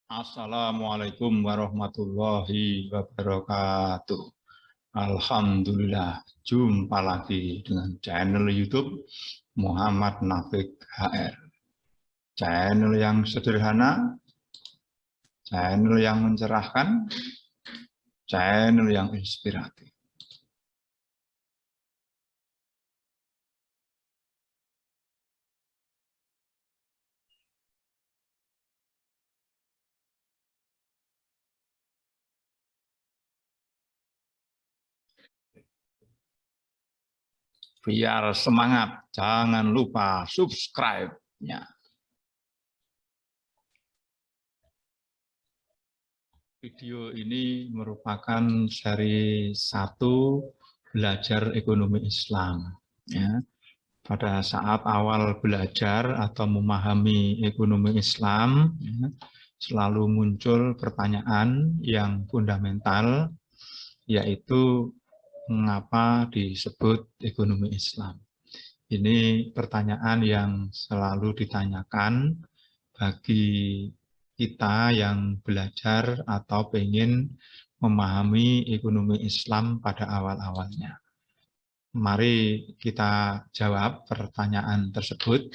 Assalamualaikum warahmatullahi wabarakatuh. Alhamdulillah, jumpa lagi dengan channel YouTube Muhammad Nafik HR. Channel yang sederhana, channel yang mencerahkan, channel yang inspiratif. Biar semangat, jangan lupa subscribe-nya. Video ini merupakan seri 1 belajar ekonomi Islam. Ya. Pada saat awal belajar atau memahami ekonomi Islam, ya, selalu muncul pertanyaan yang fundamental, yaitu mengapa disebut ekonomi Islam. Ini pertanyaan yang selalu ditanyakan bagi kita yang belajar atau ingin memahami ekonomi Islam pada awal-awalnya. Mari kita jawab pertanyaan tersebut.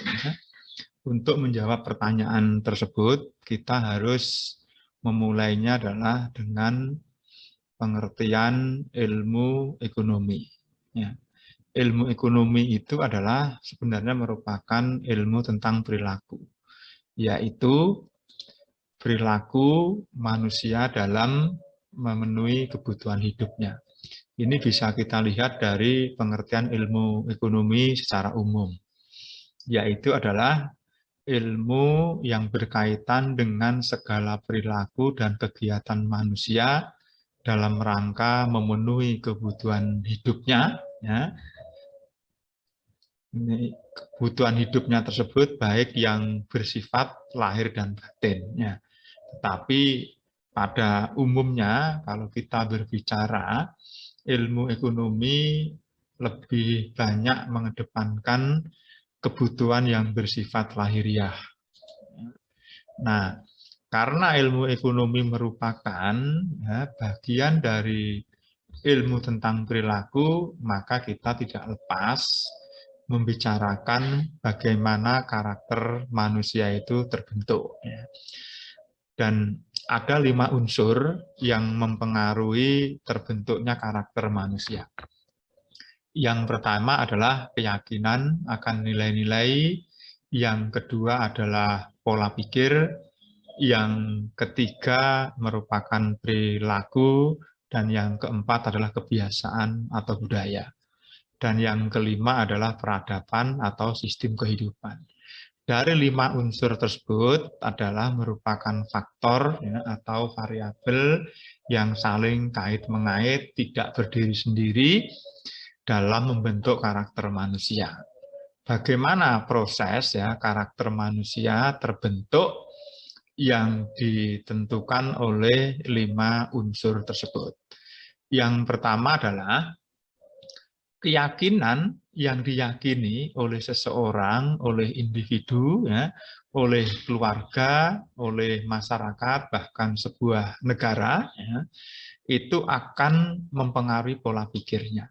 Untuk menjawab pertanyaan tersebut, kita harus memulainya adalah dengan pengertian ilmu ekonomi. Ya. Ilmu ekonomi itu adalah sebenarnya merupakan ilmu tentang perilaku, yaitu perilaku manusia dalam memenuhi kebutuhan hidupnya. Ini bisa kita lihat dari pengertian ilmu ekonomi secara umum, yaitu adalah ilmu yang berkaitan dengan segala perilaku dan kegiatan manusia dalam rangka memenuhi kebutuhan hidupnya. Ya. Ini kebutuhan hidupnya tersebut baik yang bersifat lahir dan batin. Ya. Tetapi pada umumnya kalau kita berbicara, ilmu ekonomi lebih banyak mengedepankan kebutuhan yang bersifat lahiriah. Nah, karena ilmu ekonomi merupakan bagian dari ilmu tentang perilaku, maka kita tidak lepas membicarakan bagaimana karakter manusia itu terbentuk. Dan ada 5 unsur yang mempengaruhi terbentuknya karakter manusia. Yang pertama adalah keyakinan akan nilai-nilai, yang kedua adalah pola pikir, yang ketiga merupakan perilaku, dan yang keempat adalah kebiasaan atau budaya. Dan yang kelima adalah peradaban atau sistem kehidupan. Dari 5 unsur tersebut adalah merupakan faktor atau variabel yang saling kait-mengait, tidak berdiri sendiri dalam membentuk karakter manusia. Bagaimana proses karakter manusia terbentuk yang ditentukan oleh 5 unsur tersebut. Yang pertama adalah keyakinan yang diyakini oleh seseorang, oleh individu, oleh keluarga, oleh masyarakat, bahkan sebuah negara, itu akan mempengaruhi pola pikirnya.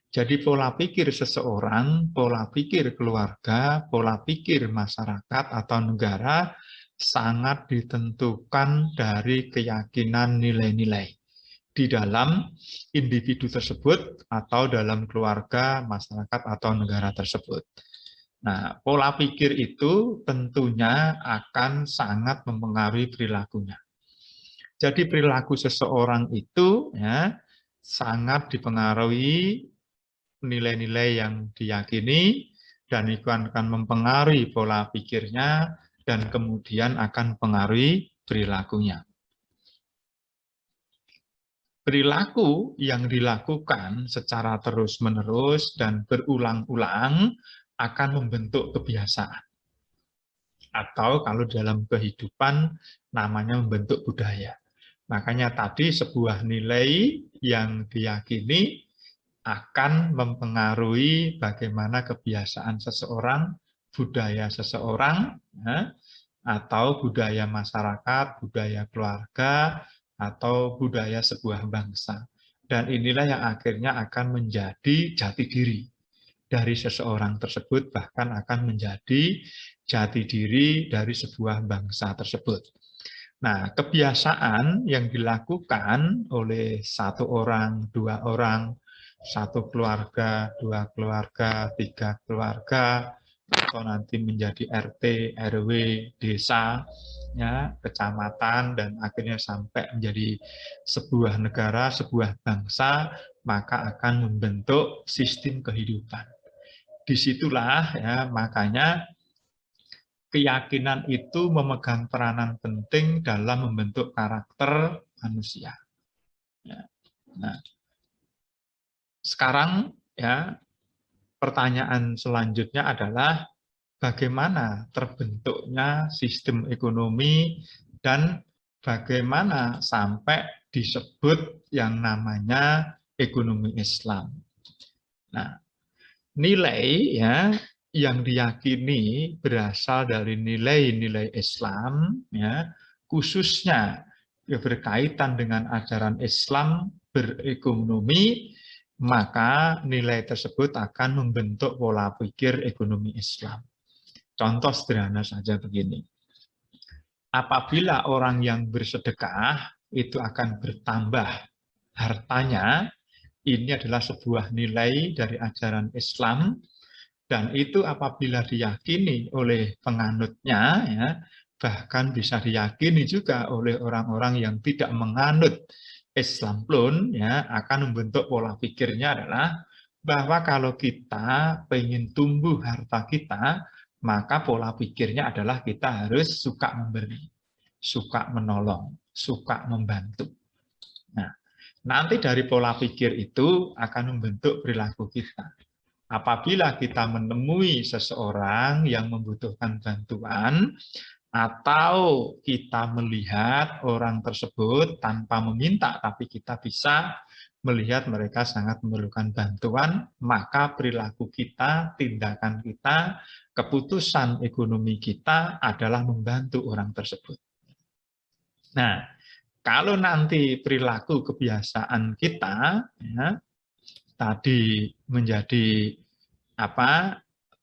Jadi pola pikir seseorang, pola pikir keluarga, pola pikir masyarakat atau negara sangat ditentukan dari keyakinan nilai-nilai di dalam individu tersebut atau dalam keluarga, masyarakat, atau negara tersebut. Nah, pola pikir itu tentunya akan sangat mempengaruhi perilakunya. Jadi perilaku seseorang itu sangat dipengaruhi nilai-nilai yang diyakini, dan itu akan mempengaruhi pola pikirnya, dan kemudian akan mempengaruhi perilakunya. Perilaku yang dilakukan secara terus-menerus dan berulang-ulang akan membentuk kebiasaan. Atau kalau dalam kehidupan namanya membentuk budaya. Makanya tadi sebuah nilai yang diyakini akan mempengaruhi bagaimana kebiasaan seseorang, budaya seseorang, atau budaya masyarakat, budaya keluarga, atau budaya sebuah bangsa. Dan inilah yang akhirnya akan menjadi jati diri dari seseorang tersebut, bahkan akan menjadi jati diri dari sebuah bangsa tersebut. Nah, kebiasaan yang dilakukan oleh satu orang, dua orang, satu keluarga, dua keluarga, tiga keluarga, atau nanti menjadi RT, RW, desa, ya, kecamatan, dan akhirnya sampai menjadi sebuah negara, sebuah bangsa, maka akan membentuk sistem kehidupan. Disitulah ya, makanya keyakinan itu memegang peranan penting dalam membentuk karakter manusia. Ya. Nah, sekarang ya pertanyaan selanjutnya adalah bagaimana terbentuknya sistem ekonomi dan bagaimana sampai disebut yang namanya ekonomi Islam. Nah, nilai ya yang diyakini berasal dari nilai-nilai Islam, ya, khususnya berkaitan dengan ajaran Islam berekonomi, maka nilai tersebut akan membentuk pola pikir ekonomi Islam. Contoh sederhana saja begini. Apabila orang yang bersedekah itu akan bertambah hartanya, ini adalah sebuah nilai dari ajaran Islam. Dan itu apabila diyakini oleh penganutnya, ya, bahkan bisa diyakini juga oleh orang-orang yang tidak menganut Islam pun, ya, akan membentuk pola pikirnya adalah bahwa kalau kita ingin tumbuh harta kita, maka pola pikirnya adalah kita harus suka memberi, suka menolong, suka membantu. Nah, nanti dari pola pikir itu akan membentuk perilaku kita. Apabila kita menemui seseorang yang membutuhkan bantuan, atau kita melihat orang tersebut tanpa meminta, tapi kita bisa melihat mereka sangat memerlukan bantuan, maka perilaku kita, tindakan kita, keputusan ekonomi kita adalah membantu orang tersebut. Nah, kalau nanti perilaku kebiasaan kita, ya, tadi menjadi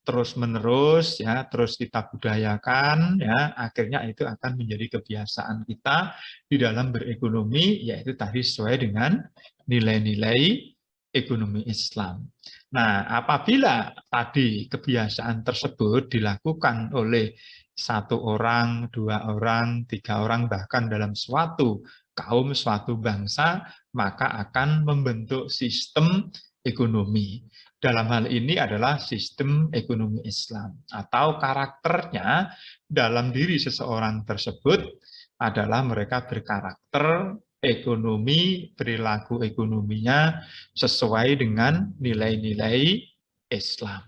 terus menerus, ya, terus kita budayakan, ya, akhirnya itu akan menjadi kebiasaan kita di dalam berekonomi, yaitu tadi sesuai dengan nilai-nilai ekonomi Islam. Nah, apabila tadi kebiasaan tersebut dilakukan oleh satu orang, dua orang, tiga orang, bahkan dalam suatu kaum, suatu bangsa, maka akan membentuk sistem ekonomi. Dalam hal ini adalah sistem ekonomi Islam, atau karakternya dalam diri seseorang tersebut adalah mereka berkarakter ekonomi, perilaku ekonominya sesuai dengan nilai-nilai Islam.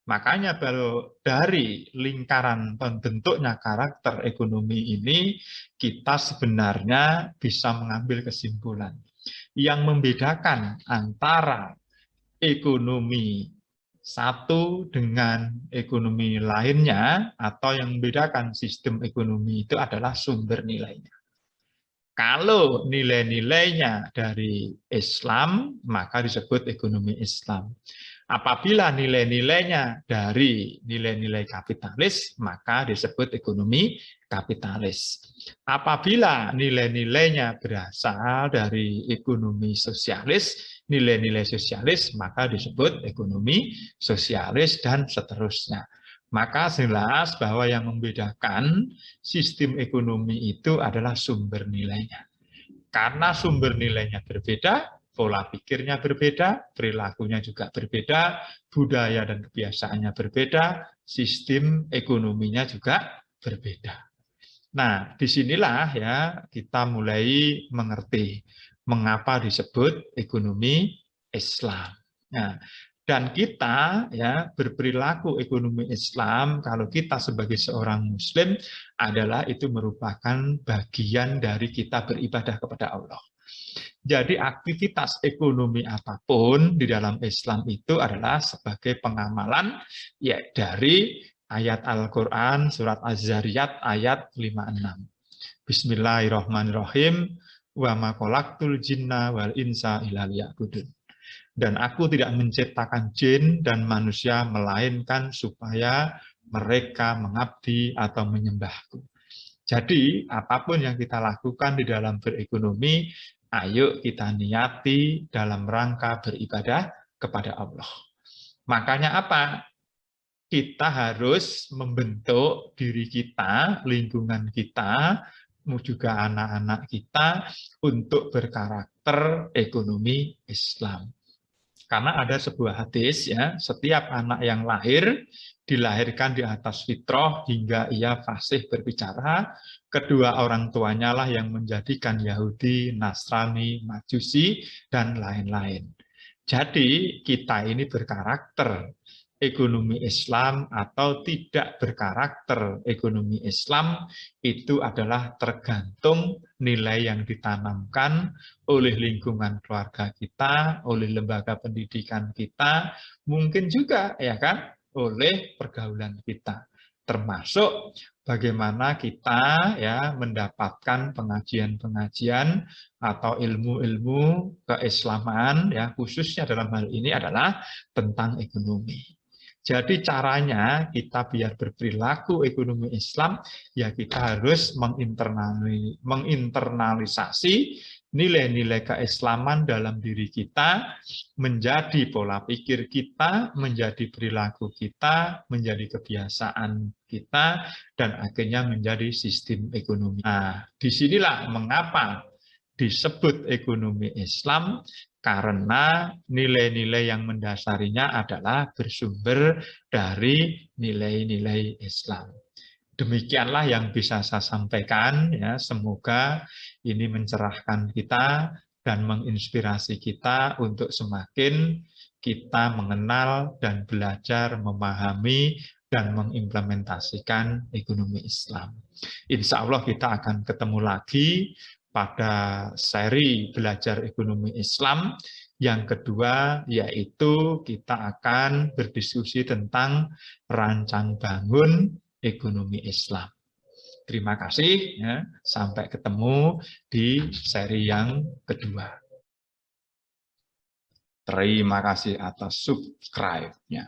Makanya baru dari lingkaran pembentuknya karakter ekonomi ini, kita sebenarnya bisa mengambil kesimpulan. Yang membedakan antara ekonomi satu dengan ekonomi lainnya, atau yang membedakan sistem ekonomi itu adalah sumber nilainya. Kalau nilai-nilainya dari Islam, maka disebut ekonomi Islam. Apabila nilai-nilainya dari nilai-nilai kapitalis, maka disebut ekonomi kapitalis. Apabila nilai-nilainya berasal dari ekonomi sosialis, nilai-nilai sosialis, maka disebut ekonomi sosialis, dan seterusnya. Maka jelas bahwa yang membedakan sistem ekonomi itu adalah sumber nilainya. Karena sumber nilainya berbeda, pola pikirnya berbeda, perilakunya juga berbeda, budaya dan kebiasaannya berbeda, sistem ekonominya juga berbeda. Nah, disinilah ya kita mulai mengerti mengapa disebut ekonomi Islam. Nah, dan kita ya berperilaku ekonomi Islam, kalau kita sebagai seorang Muslim, adalah itu merupakan bagian dari kita beribadah kepada Allah. Jadi aktivitas ekonomi apapun di dalam Islam itu adalah sebagai pengamalan ya dari Ayat Al-Quran, surat Az-Zariyat, ayat 56. Bismillahirrahmanirrahim. Wa ma khalaqtul jinna wal insa illa liya'budun. Dan aku tidak menciptakan jin dan manusia melainkan supaya mereka mengabdi atau menyembahku. Jadi apapun yang kita lakukan di dalam berekonomi, ayo kita niati dalam rangka beribadah kepada Allah. Makanya apa? Kita harus membentuk diri kita, lingkungan kita, juga anak-anak kita untuk berkarakter ekonomi Islam. Karena ada sebuah hadis, ya, setiap anak yang lahir dilahirkan di atas fitrah hingga ia fasih berbicara. Kedua orang tuanya lah yang menjadikan Yahudi, Nasrani, Majusi, dan lain-lain. Jadi kita ini berkarakter ekonomi Islam atau tidak berkarakter ekonomi Islam itu adalah tergantung nilai yang ditanamkan oleh lingkungan keluarga kita, oleh lembaga pendidikan kita, mungkin juga ya kan oleh pergaulan kita. Termasuk bagaimana kita ya mendapatkan pengajian-pengajian atau ilmu-ilmu keislaman ya khususnya dalam hal ini adalah tentang ekonomi. Jadi caranya kita biar berperilaku ekonomi Islam, ya kita harus menginternalisasi nilai-nilai keislaman dalam diri kita, menjadi pola pikir kita, menjadi perilaku kita, menjadi kebiasaan kita, dan akhirnya menjadi sistem ekonomi. Nah, disinilah mengapa disebut ekonomi Islam, karena nilai-nilai yang mendasarinya adalah bersumber dari nilai-nilai Islam. Demikianlah yang bisa saya sampaikan, ya. Semoga ini mencerahkan kita dan menginspirasi kita untuk semakin kita mengenal dan belajar memahami dan mengimplementasikan ekonomi Islam. Insya Allah kita akan ketemu lagi pada seri belajar ekonomi Islam. Yang kedua yaitu kita akan berdiskusi tentang rancang bangun ekonomi Islam. Terima kasih, ya. Sampai ketemu di seri yang kedua. Terima kasih atas subscribe-nya.